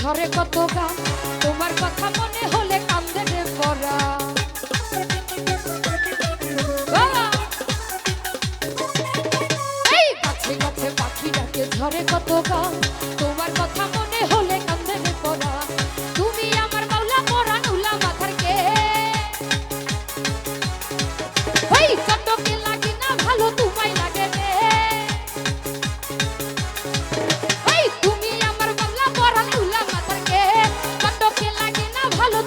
ঝরে কত গান তোমার কথা মনে হলে কান্দে রে পড়া এই গাছে গাছে পাখি ডাকে ঝরে কত গান তোমার কথা মনে হলে কান্দে রে পড়া তুমি আমার মাওলা পরাণ উলা মাথার কে ওই চটকে লাগি না ভালো তোমায় লাগে রে তুমি আমার বাংলা পরাণ উলা মাথার কে চটকে লাগে না ভালো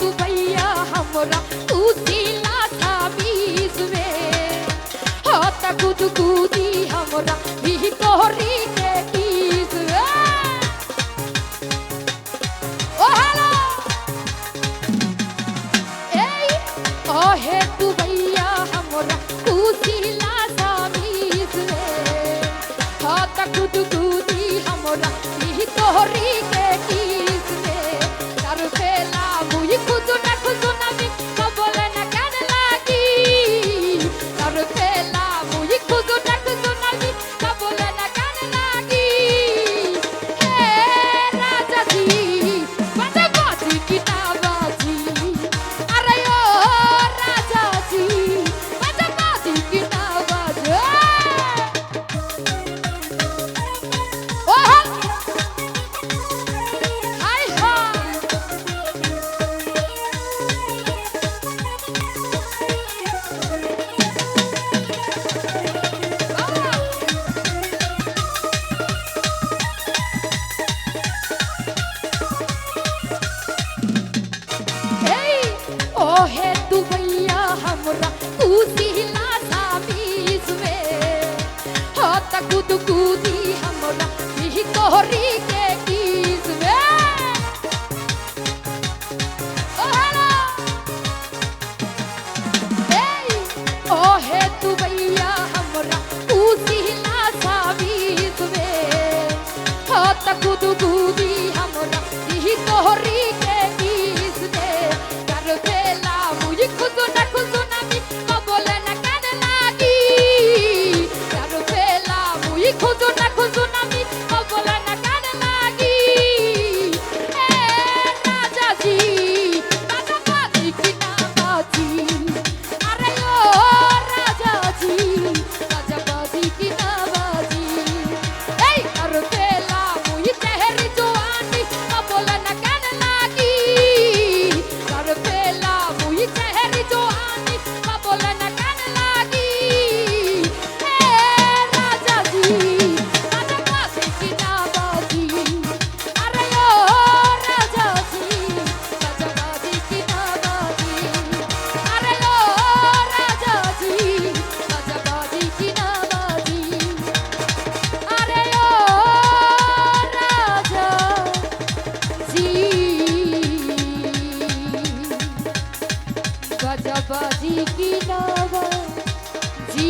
तू भैया हमरा उसीला थामीज में होता गुदगुदी हमरा भी तोहरी के कीज ओ हेलो ए ओ हे तू भैया हमरा उसीला थामीज में होता गुदगुदी हमरा भी तोहरी के कीज में तार फेला मुई खुद ना खुद ना भी कबले ना कान लागी तार फेला मुई खुद ना खुद ना भी कबले ना कान लागी हे राजा जी बाजा बाजी की ना बाजी अरे ओ राजा जी बाजा बाजी की ना बाजी ओ हाय हाय ओ हे तू भैया हमरा उसीला थामीज में हो त गुदगुदी हमरा भी तोहरी के कीज में ओ हेलो ओ हे तू भैया हमरा उसीला थामीज में हो त गुदगुदी हमरा भी तोहरी के कीज में कर बेला मुझे खुद ना भी कबले ना कान लागी कर बेला मुझे खुद ना भी कबले ना कान लागी ए राजा जी राजा बाजी की ना बाजी अरे ओ राजा जी राजा बाजी की ना बाजी ए कर बेला मुझे तेरी जवानी कबले ना कान लागी कर बेला मुझे तेरी जवानी कबले ना कान लागी हे राजा जी राजा बाजी की ना बाजी अरे ओ राजा जी राजा बाजी की ना बाजी अरे ओ राजा जी राजा बाजी की ना बाजी अरे ओ राजा जी गजबाजी की नावा जी